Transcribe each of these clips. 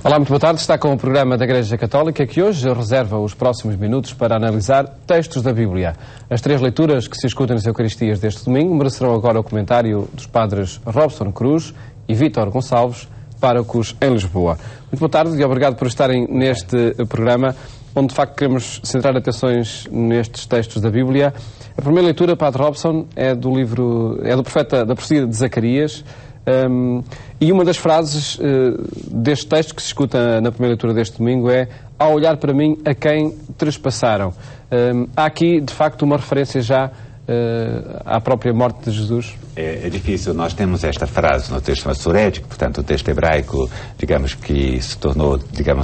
Olá, muito boa tarde. Está com o programa da Igreja Católica que hoje reserva os próximos minutos para analisar textos da Bíblia. As três leituras que se escutam nas Eucaristias deste domingo merecerão agora o comentário dos padres Robson Cruz e Vítor Gonçalves, párocos em Lisboa. Muito boa tarde e obrigado por estarem neste programa, onde de facto queremos centrar atenções nestes textos da Bíblia. A primeira leitura, Padre Robson, é do profeta da profecia de Zacarias. E uma das frases deste texto que se escuta na primeira leitura deste domingo é: ao olhar para mim, a quem trespassaram. Há aqui, de facto, uma referência já à própria morte de Jesus. É difícil. Nós temos esta frase no texto massorético, portanto o texto hebraico, digamos que se tornou,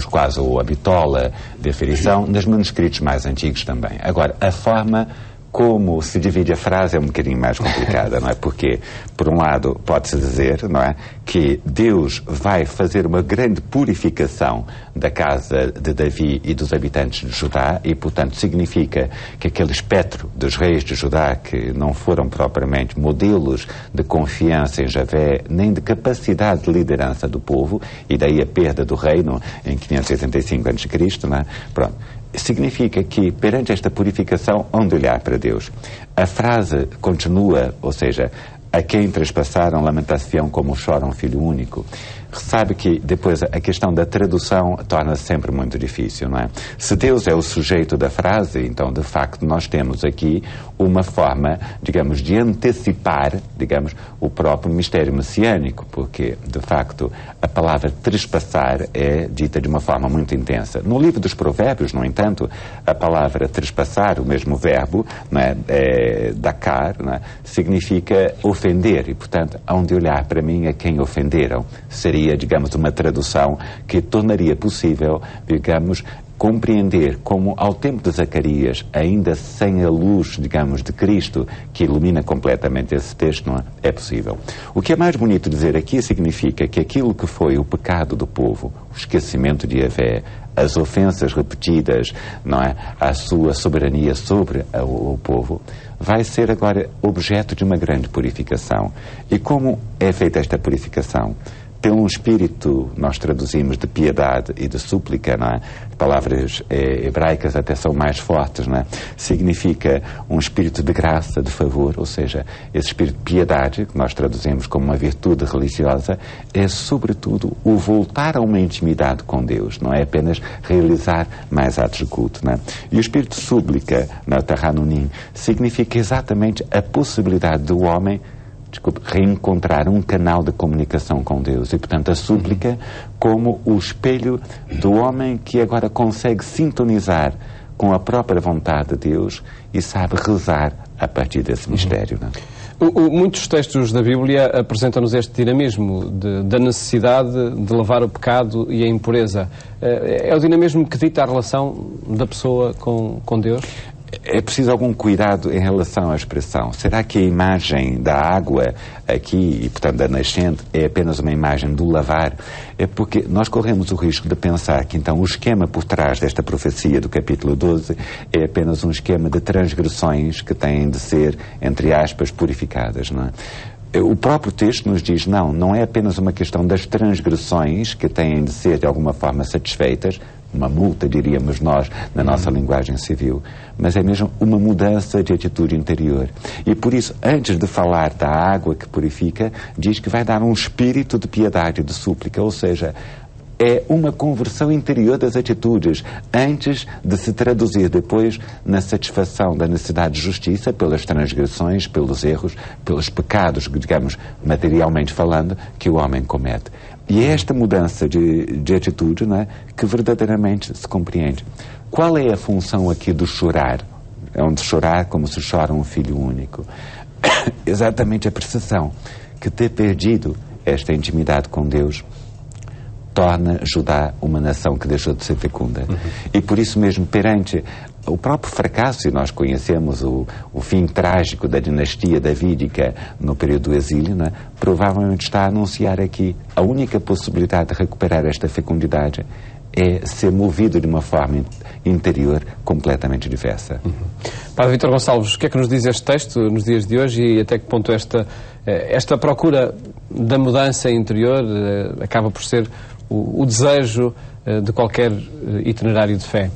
quase a bitola de aferição, nos manuscritos mais antigos também. Agora, a forma como se divide a frase é um bocadinho mais complicada, não é? Porque, por um lado, pode-se dizer, não é, que Deus vai fazer uma grande purificação da casa de Davi e dos habitantes de Judá e, portanto, significa que aquele espectro dos reis de Judá, que não foram propriamente modelos de confiança em Javé, nem de capacidade de liderança do povo, e daí a perda do reino em 585 a.C., não é? Pronto. Significa que, perante esta purificação, onde olhar para Deus? A frase continua, ou seja, a quem trespassaram, lamentar-se-ão como chora um filho único. Sabe que depois a questão da tradução torna-se sempre muito difícil, não é? Se Deus é o sujeito da frase, então de facto nós temos aqui uma forma, de antecipar, o próprio mistério messiânico, porque de facto a palavra trespassar é dita de uma forma muito intensa. No livro dos Provérbios, no entanto, a palavra trespassar, o mesmo verbo, não é, dakar, não é, significa ofender e, portanto, onde olhar para mim a quem ofenderam. Seria, uma tradução que tornaria possível, compreender como, ao tempo de Zacarias, ainda sem a luz, de Cristo, que ilumina completamente esse texto, não é possível. O que é mais bonito dizer aqui significa que aquilo que foi o pecado do povo, o esquecimento de Yahvé, as ofensas repetidas, não é, à sua soberania sobre o povo, vai ser agora objeto de uma grande purificação. E como é feita esta purificação? Pelo um espírito, nós traduzimos de piedade e de súplica, não é? Palavras hebraicas até são mais fortes, não é? Significa um espírito de graça, de favor, ou seja, esse espírito de piedade, que nós traduzimos como uma virtude religiosa, é sobretudo o voltar a uma intimidade com Deus, não é apenas realizar mais atos de culto, não é? E o espírito de súplica, na Tahanunim, significa exatamente a possibilidade do homem reencontrar um canal de comunicação com Deus e, portanto, a súplica como o espelho do homem que agora consegue sintonizar com a própria vontade de Deus e sabe rezar a partir desse mistério. Não é? Muitos textos da Bíblia apresentam-nos este dinamismo da necessidade de levar o pecado e a impureza. É o dinamismo que dita a relação da pessoa com Deus? É preciso algum cuidado em relação à expressão. Será que a imagem da água aqui, e portanto da nascente, é apenas uma imagem do lavar? É porque nós corremos o risco de pensar que então o esquema por trás desta profecia do capítulo 12 é apenas um esquema de transgressões que têm de ser, entre aspas, purificadas, não é? O próprio texto nos diz, não é apenas uma questão das transgressões que têm de ser de alguma forma satisfeitas, uma multa, diríamos nós, na nossa linguagem civil, mas é mesmo uma mudança de atitude interior. E por isso, antes de falar da água que purifica, diz que vai dar um espírito de piedade e de súplica, ou seja, é uma conversão interior das atitudes, antes de se traduzir depois na satisfação da necessidade de justiça pelas transgressões, pelos erros, pelos pecados, materialmente falando, que o homem comete. E é esta mudança de atitude, não é, que verdadeiramente se compreende. Qual é a função aqui do chorar? É onde chorar como se chora um filho único. Exatamente a percepção que ter perdido esta intimidade com Deus torna Judá uma nação que deixou de ser fecunda. E por isso mesmo, perante o próprio fracasso, e nós conhecemos o fim trágico da dinastia davídica no período do exílio, não é? Provavelmente está a anunciar aqui a única possibilidade de recuperar esta fecundidade é ser movido de uma forma interior completamente diversa. Padre Vítor Gonçalves, o que é que nos diz este texto nos dias de hoje e até que ponto esta procura da mudança interior acaba por ser o desejo de qualquer itinerário de fé?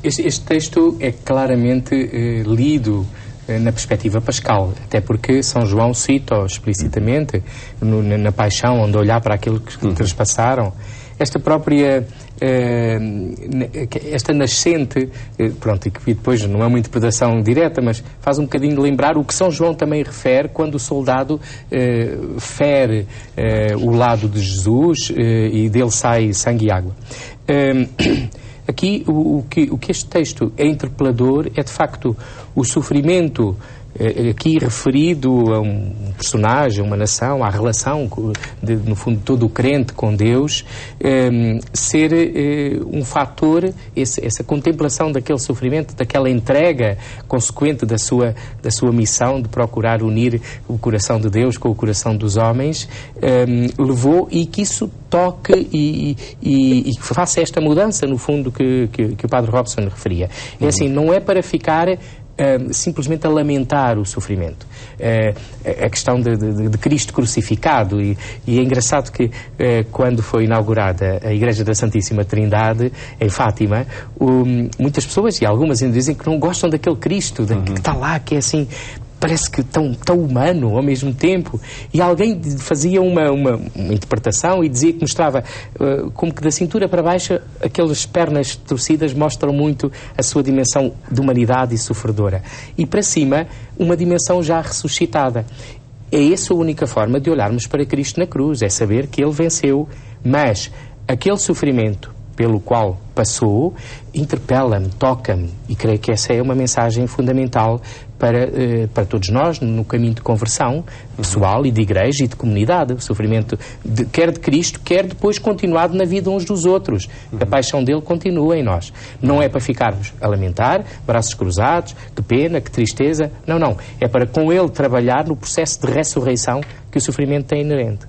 Este texto é claramente lido na perspectiva pascal, até porque São João cita explicitamente na paixão, onde olhar para aquilo que eles passaram. Esta própria esta nascente, pronto, e que depois não é uma interpretação direta, mas faz um bocadinho lembrar o que São João também refere quando o soldado fere o lado de Jesus e dele sai sangue e água. Aqui o que este texto é interpelador é de facto o sofrimento aqui referido a um personagem, uma nação, à relação, no fundo, todo o crente com Deus, ser um fator, essa contemplação daquele sofrimento, daquela entrega consequente da sua missão de procurar unir o coração de Deus com o coração dos homens, levou, e que isso toque e faça esta mudança, no fundo, que o Padre Robson referia. É assim, não é para ficar simplesmente a lamentar o sofrimento. A questão de Cristo crucificado, e é engraçado que quando foi inaugurada a Igreja da Santíssima Trindade em Fátima, muitas pessoas, e algumas ainda dizem que não gostam daquele Cristo que está lá, que é assim, parece que tão humano ao mesmo tempo, e alguém fazia uma interpretação e dizia que mostrava como que da cintura para baixo aquelas pernas torcidas mostram muito a sua dimensão de humanidade e sofredora, e para cima uma dimensão já ressuscitada. É essa a única forma de olharmos para Cristo na cruz, é saber que Ele venceu, mas aquele sofrimento pelo qual passou interpela-me, toca-me, e creio que essa é uma mensagem fundamental para todos nós no caminho de conversão pessoal e de igreja e de comunidade. O sofrimento quer de Cristo, quer depois continuado na vida uns dos outros. A paixão dele continua em nós. Não é para ficarmos a lamentar, braços cruzados, que pena, que tristeza. Não, não. É para com ele trabalhar no processo de ressurreição que o sofrimento tem inerente.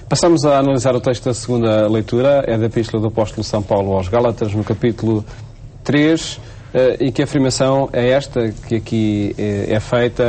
Passamos a analisar o texto da segunda leitura, é da Epístola do Apóstolo São Paulo aos Gálatas, no capítulo 3, e que afirmação é esta que aqui é feita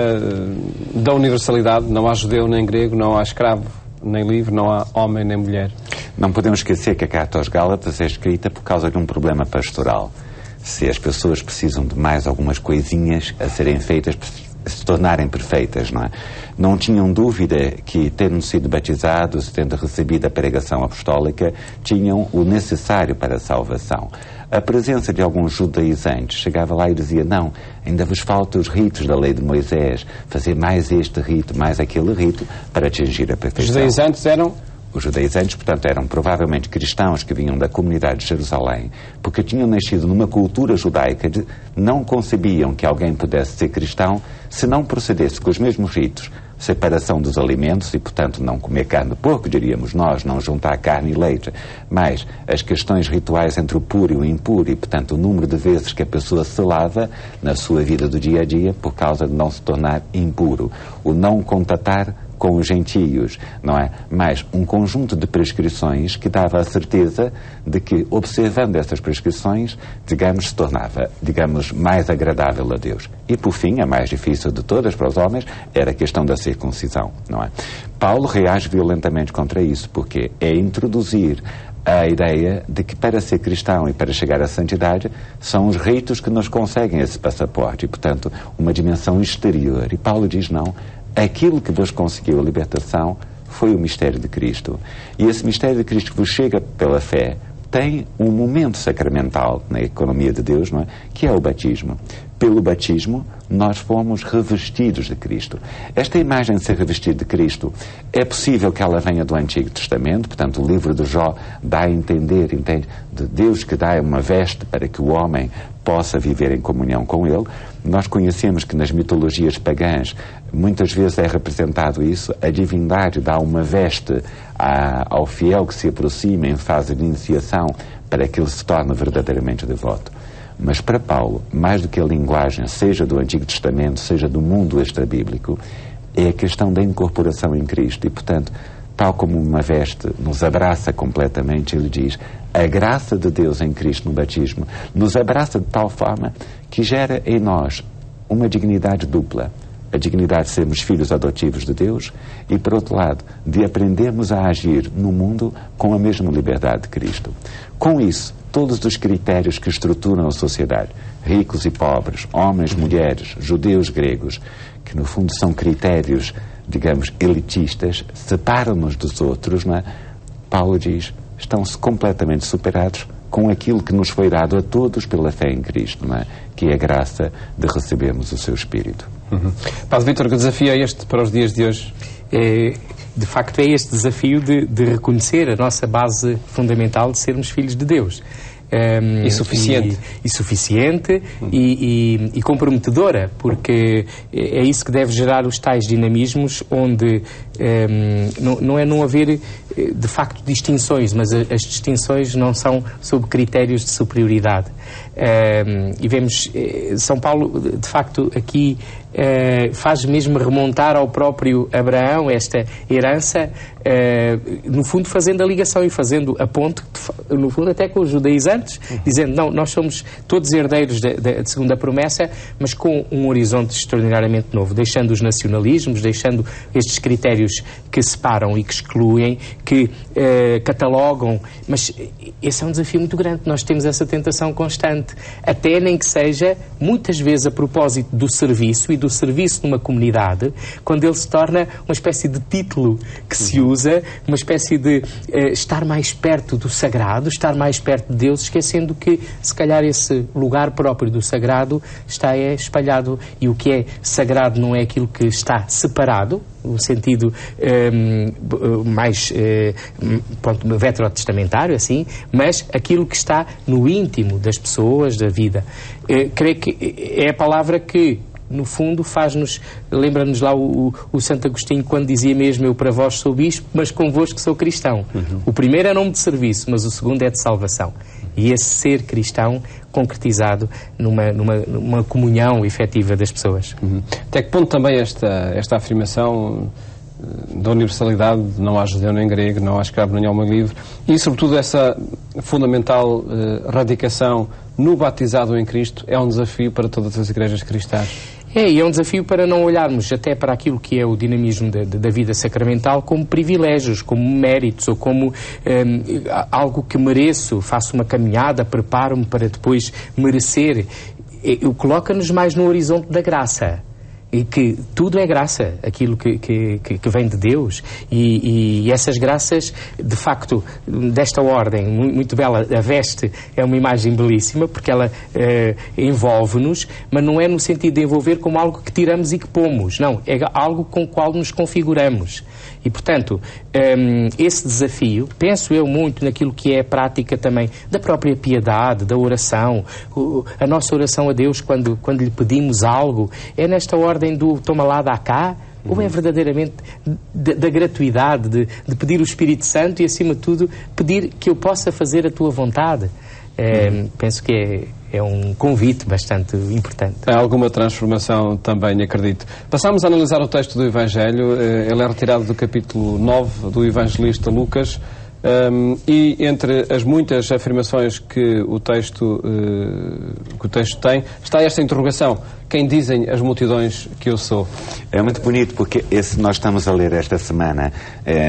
da universalidade: não há judeu nem grego, não há escravo nem livre, não há homem nem mulher. Não podemos esquecer que a carta aos Gálatas é escrita por causa de um problema pastoral. Se as pessoas precisam de mais algumas coisinhas a serem feitas para se tornarem perfeitas, não é? Não tinham dúvida que, tendo sido batizados, tendo recebido a pregação apostólica, tinham o necessário para a salvação. A presença de alguns judaizantes chegava lá e dizia: não, ainda vos faltam os ritos da lei de Moisés, fazer mais este rito, mais aquele rito, para atingir a perfeição. Os judaizantes eram? Os judaizantes, portanto, eram provavelmente cristãos que vinham da comunidade de Jerusalém, porque tinham nascido numa cultura judaica, não concebiam que alguém pudesse ser cristão se não procedesse com os mesmos ritos: separação dos alimentos e, portanto, não comer carne de porco, diríamos nós, não juntar carne e leite, mas as questões rituais entre o puro e o impuro, e, portanto, o número de vezes que a pessoa se lava na sua vida do dia a dia por causa de não se tornar impuro, o não contatar com os gentios, não é? Mas um conjunto de prescrições que dava a certeza de que, observando essas prescrições, digamos, se tornava, digamos, mais agradável a Deus. E, por fim, a mais difícil de todas para os homens era a questão da circuncisão, não é? Paulo reage violentamente contra isso, porque é introduzir a ideia de que, para ser cristão e para chegar à santidade, são os ritos que nos conseguem esse passaporte e, portanto, uma dimensão exterior. E Paulo diz: não, aquilo que vos conseguiu a libertação foi o mistério de Cristo. E esse mistério de Cristo que vos chega pela fé tem um momento sacramental na economia de Deus, não é? Que é o batismo. Pelo batismo, nós fomos revestidos de Cristo. Esta imagem de ser revestido de Cristo, é possível que ela venha do Antigo Testamento, portanto, o livro de Jó dá a entender, entende, de Deus que dá uma veste para que o homem possa viver em comunhão com Ele. Nós conhecemos que nas mitologias pagãs muitas vezes é representado isso: a divindade dá uma veste ao fiel que se aproxima em fase de iniciação para que ele se torne verdadeiramente devoto. Mas para Paulo, mais do que a linguagem, seja do Antigo Testamento, seja do mundo extrabíblico, é a questão da incorporação em Cristo. E, portanto, tal como uma veste nos abraça completamente, ele diz: a graça de Deus em Cristo no batismo nos abraça de tal forma que gera em nós uma dignidade dupla. a dignidade de sermos filhos adotivos de Deus e, por outro lado, de aprendermos a agir no mundo com a mesma liberdade de Cristo. Com isso, todos os critérios que estruturam a sociedade, ricos e pobres, homens, mulheres, judeus, gregos, que no fundo são critérios, digamos, elitistas, separam-nos dos outros, não é? Paulo diz, estão-se completamente superados com aquilo que nos foi dado a todos pela fé em Cristo, não é? Que é a graça de recebermos o seu Espírito. Padre Vítor, que desafio é este para os dias de hoje? De facto, é este desafio de reconhecer a nossa base fundamental de sermos filhos de Deus. E suficiente. E suficiente e comprometedora, porque é isso que deve gerar os tais dinamismos onde não haver de facto distinções, mas as distinções não são sob critérios de superioridade. E vemos São Paulo, de facto, aqui faz mesmo remontar ao próprio Abraão esta herança, no fundo fazendo a ligação e fazendo a ponte, no fundo até com os judaizantes, dizendo, não, nós somos todos herdeiros da segunda promessa, mas com um horizonte extraordinariamente novo, deixando os nacionalismos, deixando estes critérios que separam e que excluem, que catalogam, mas esse é um desafio muito grande. Nós temos essa tentação constante, até nem que seja muitas vezes a propósito do serviço e do serviço numa comunidade, quando ele se torna uma espécie de título que se usa, uma espécie de estar mais perto do sagrado, estar mais perto de Deus, esquecendo que se calhar esse lugar próprio do sagrado está espalhado, e o que é sagrado não é aquilo que está separado, no sentido mais veterotestamentário, assim, mas aquilo que está no íntimo das pessoas, da vida. Creio que é a palavra que, no fundo, faz-nos, lembra-nos lá o Santo Agostinho, quando dizia mesmo, eu para vós sou bispo, mas convosco sou cristão. O primeiro é nome de serviço, mas o segundo é de salvação. E esse ser cristão concretizado numa comunhão efetiva das pessoas. Até que ponto também esta afirmação da universalidade, não há judeu nem grego, não há escravo nem homem livre, e sobretudo essa fundamental radicação no batizado em Cristo, é um desafio para todas as igrejas cristãs? E é um desafio para não olharmos até para aquilo que é o dinamismo da vida sacramental como privilégios, como méritos, ou como algo que mereço, faço uma caminhada, preparo-me para depois merecer. Coloca-nos mais no horizonte da graça. E que tudo é graça, aquilo que vem de Deus, e essas graças, de facto, desta ordem, muito bela. A veste é uma imagem belíssima, porque ela envolve-nos, mas não é no sentido de envolver como algo que tiramos e que pomos, não, é algo com o qual nos configuramos. E, portanto, esse desafio, penso eu muito naquilo que é a prática também da própria piedade, da oração, a nossa oração a Deus quando lhe pedimos algo, é nesta ordem do toma lá, dá cá, ou é verdadeiramente da gratuidade, de pedir o Espírito Santo e, acima de tudo, pedir que eu possa fazer a tua vontade. Penso que é um convite bastante importante. Há alguma transformação também, acredito. Passamos a analisar o texto do Evangelho. Ele é retirado do capítulo 9 do Evangelista Lucas. E entre as muitas afirmações que o texto tem, está esta interrogação: quem dizem as multidões que eu sou? É muito bonito, porque nós estamos a ler esta semana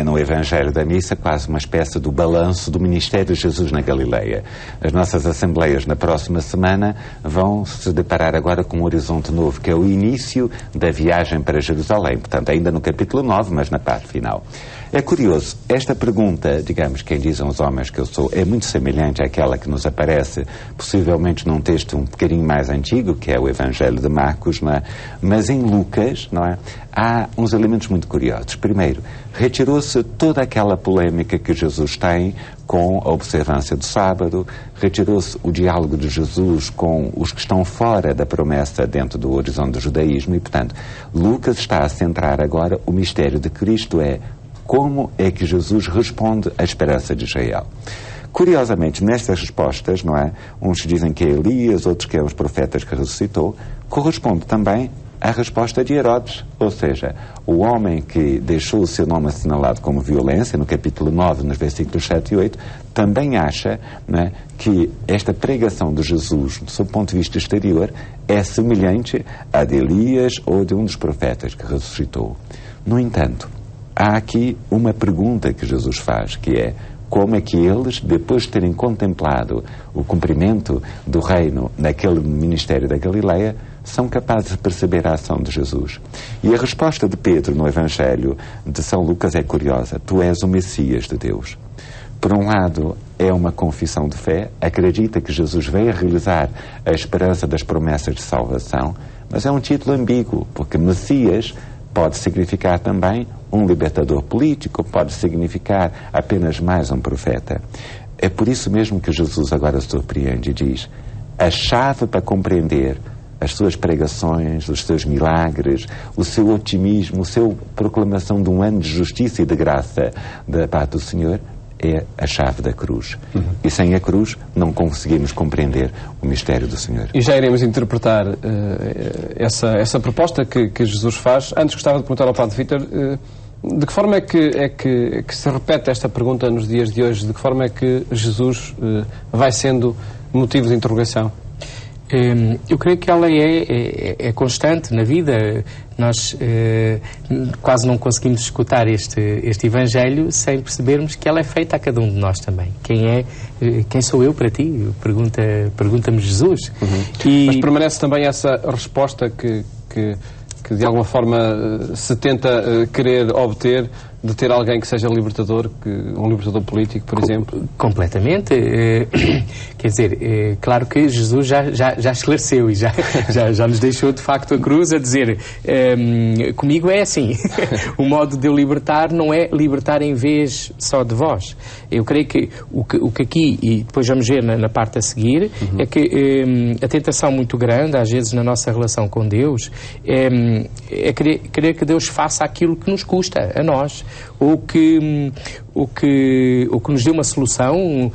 no Evangelho da Missa quase uma espécie do balanço do ministério de Jesus na Galileia. As nossas assembleias na próxima semana vão se deparar agora com um horizonte novo, que é o início da viagem para Jerusalém, portanto ainda no capítulo 9, mas na parte final. É curioso, esta pergunta, digamos, quem dizem os homens que eu sou, é muito semelhante àquela que nos aparece, possivelmente num texto um bocadinho mais antigo, que é o Evangelho de Marcos, não é? Mas em Lucas, não é? Há uns elementos muito curiosos. Primeiro, retirou-se toda aquela polémica que Jesus tem com a observância do sábado, retirou-se o diálogo de Jesus com os que estão fora da promessa dentro do horizonte do judaísmo e, portanto, Lucas está a centrar agora o mistério de Cristo, como é que Jesus responde à esperança de Israel. Curiosamente, nestas respostas, não é? Uns dizem que é Elias, outros que é os profetas que ressuscitou, corresponde também a resposta de Herodes, ou seja, o homem que deixou o seu nome assinalado como violência, no capítulo 9, nos versículos 7 e 8, também acha, né, que esta pregação de Jesus, do seu ponto de vista exterior, é semelhante à de Elias ou de um dos profetas que ressuscitou. No entanto, há aqui uma pergunta que Jesus faz, que é: como é que eles, depois de terem contemplado o cumprimento do reino naquele ministério da Galileia, são capazes de perceber a ação de Jesus? E a resposta de Pedro no Evangelho de São Lucas é curiosa: tu és o Messias de Deus. Por um lado, é uma confissão de fé, acredita que Jesus veio a realizar a esperança das promessas de salvação, mas é um título ambíguo, porque Messias pode significar também um libertador político, pode significar apenas mais um profeta. É por isso mesmo que Jesus agora surpreende e diz: a chave para compreender as suas pregações, os seus milagres, o seu otimismo, a sua proclamação de um ano de justiça e de graça da parte do Senhor, é a chave da cruz. E sem a cruz não conseguimos compreender o mistério do Senhor. E já iremos interpretar essa proposta que Jesus faz. Antes gostava de perguntar ao Padre Vítor, de que forma é que se repete esta pergunta nos dias de hoje? De que forma é que Jesus vai sendo motivo de interrogação? Eu creio que ela é constante na vida. Nós quase não conseguimos escutar este Evangelho sem percebermos que ela é feita a cada um de nós também. Quem sou eu para ti? Pergunta-me Jesus. Mas permanece também essa resposta que de alguma forma se tenta querer obter, de ter alguém que seja libertador, um libertador político, por exemplo? Completamente. Quer dizer, claro que Jesus já esclareceu e já nos deixou de facto a cruz a dizer: comigo é assim. O modo de eu libertar não é libertar em vez só de vós. Eu creio que o que aqui, e depois vamos ver na parte a seguir, é que a tentação muito grande, às vezes na nossa relação com Deus, é querer que Deus faça aquilo que nos custa a nós, ou que nos dê uma solução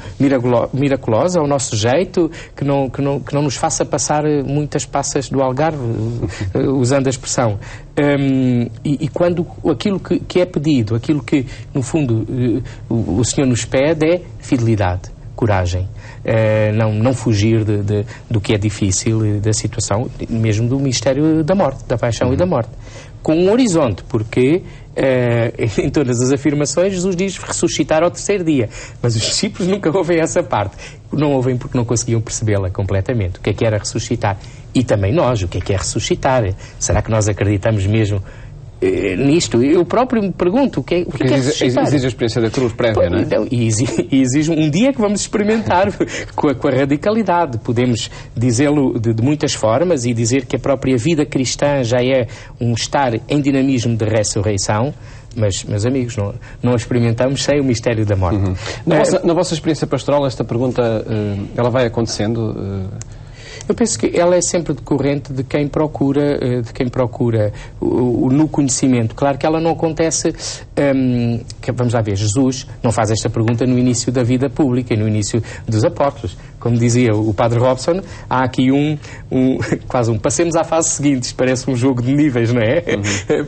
miraculosa ao nosso jeito, que não nos faça passar muitas passas do Algarve, usando a expressão. E quando aquilo que é pedido, aquilo que no fundo o Senhor nos pede, é fidelidade, coragem. Não fugir do que é difícil, da situação, mesmo do mistério da morte, da paixão e da morte, com um horizonte, porque em todas as afirmações Jesus diz ressuscitar ao terceiro dia, mas os discípulos nunca ouvem essa parte. Não ouvem porque não conseguiam percebê-la completamente, o que era ressuscitar. E também nós, o que é ressuscitar? Será que nós acreditamos mesmo nisto? Eu próprio me pergunto o que é ressuscitar. Exige a experiência da cruz prévia, não é? Então, e exige um dia que vamos experimentar com a radicalidade. Podemos dizê-lo de muitas formas e dizer que a própria vida cristã já é um estar em dinamismo de ressurreição, mas, meus amigos, não a experimentamos sem o mistério da morte. Na vossa experiência pastoral, esta pergunta ela vai acontecendo? Eu penso que ela é sempre decorrente de quem procura no conhecimento. Claro que ela não acontece, vamos lá ver, Jesus não faz esta pergunta no início da vida pública e no início dos apóstolos. Como dizia o Padre Robson, há aqui quase passemos à fase seguinte. Isto parece um jogo de níveis, não é?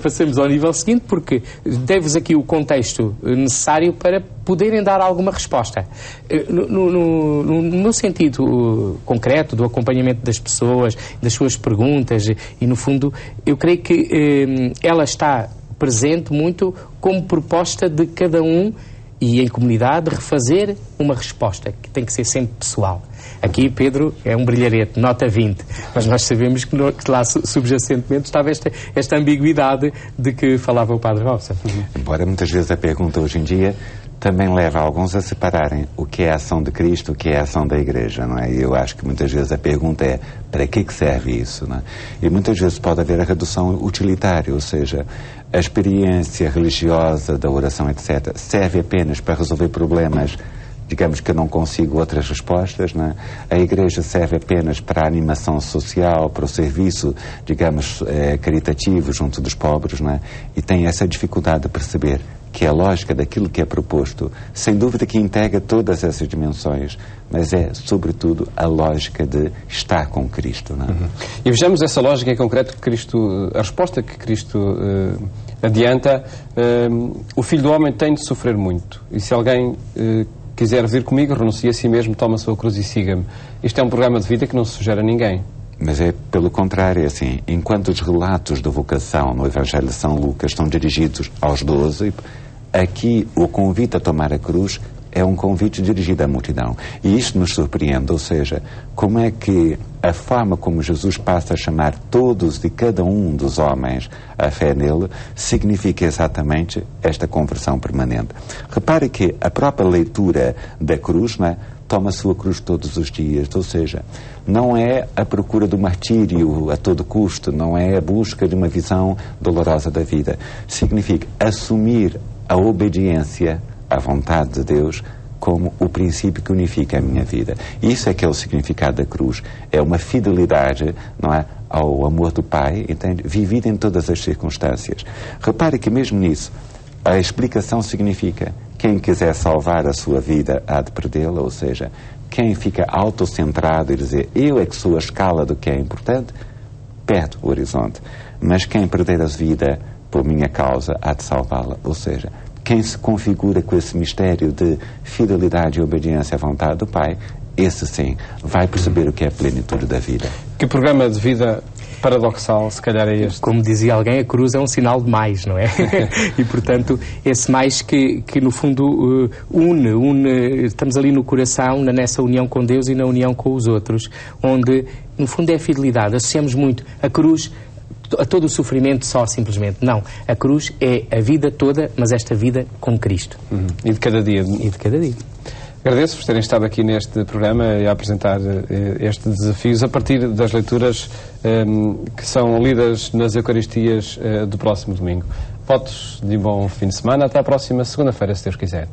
Passemos ao nível seguinte, porque dei-vos aqui o contexto necessário para poderem dar alguma resposta. No sentido concreto do acompanhamento das pessoas, das suas perguntas, e no fundo, eu creio que ela está presente muito como proposta de cada um e em comunidade refazer uma resposta que tem que ser sempre pessoal. Aqui Pedro é um brilharete, nota 20, mas nós sabemos que lá subjacentemente estava esta ambiguidade de que falava o Padre Robson. Embora muitas vezes a pergunta hoje em dia também leva alguns a separarem o que é a ação de Cristo, o que é a ação da Igreja, não é? E eu acho que muitas vezes a pergunta é: para que serve isso, não é? E muitas vezes pode haver a redução utilitária, ou seja, a experiência religiosa da oração, etc., serve apenas para resolver problemas, digamos que eu não consigo outras respostas, não é? A Igreja serve apenas para a animação social, para o serviço, digamos, caritativo junto dos pobres, não é? E tem essa dificuldade de perceber que é a lógica daquilo que é proposto, sem dúvida que integra todas essas dimensões, mas é, sobretudo, a lógica de estar com Cristo. Não é? E vejamos essa lógica em concreto que Cristo, a resposta que Cristo adianta. O Filho do Homem tem de sofrer muito, e se alguém quiser vir comigo, renuncie a si mesmo, toma a sua cruz e siga-me. Isto é um programa de vida que não se sugere a ninguém. Mas é pelo contrário, é assim, enquanto os relatos de vocação no Evangelho de São Lucas estão dirigidos aos 12, aqui o convite a tomar a cruz é um convite dirigido à multidão. E isto nos surpreende, ou seja, como é que a forma como Jesus passa a chamar todos e cada um dos homens à fé nele significa exatamente esta conversão permanente. Repare que a própria leitura da cruz, não é, toma a sua cruz todos os dias, ou seja, não é a procura do martírio a todo custo, não é a busca de uma visão dolorosa da vida. Significa assumir a obediência à vontade de Deus como o princípio que unifica a minha vida. Isso é que é o significado da cruz. É uma fidelidade, não é, ao amor do Pai, entende? Vivida em todas as circunstâncias. Repare que mesmo nisso, a explicação significa quem quiser salvar a sua vida há de perdê-la, ou seja, quem fica autocentrado e dizer eu é que sou a escala do que é importante, perde o horizonte. Mas quem perder a vida por minha causa há de salvá-la, ou seja, quem se configura com esse mistério de fidelidade e obediência à vontade do Pai, esse sim, vai perceber o que é a plenitude da vida. Que programa de vida paradoxal, se calhar, é este? Como dizia alguém, a cruz é um sinal de mais, não é? E, portanto, esse mais que no fundo, une, estamos ali no coração, nessa união com Deus e na união com os outros, onde, no fundo, é a fidelidade. Associamos muito a cruz a todo o sofrimento só, simplesmente. Não. A cruz é a vida toda, mas esta vida com Cristo. E de cada dia. E de cada dia. Agradeço por terem estado aqui neste programa e a apresentar estes desafios a partir das leituras que são lidas nas Eucaristias do próximo domingo. Votos de um bom fim de semana. Até à próxima segunda-feira, se Deus quiser.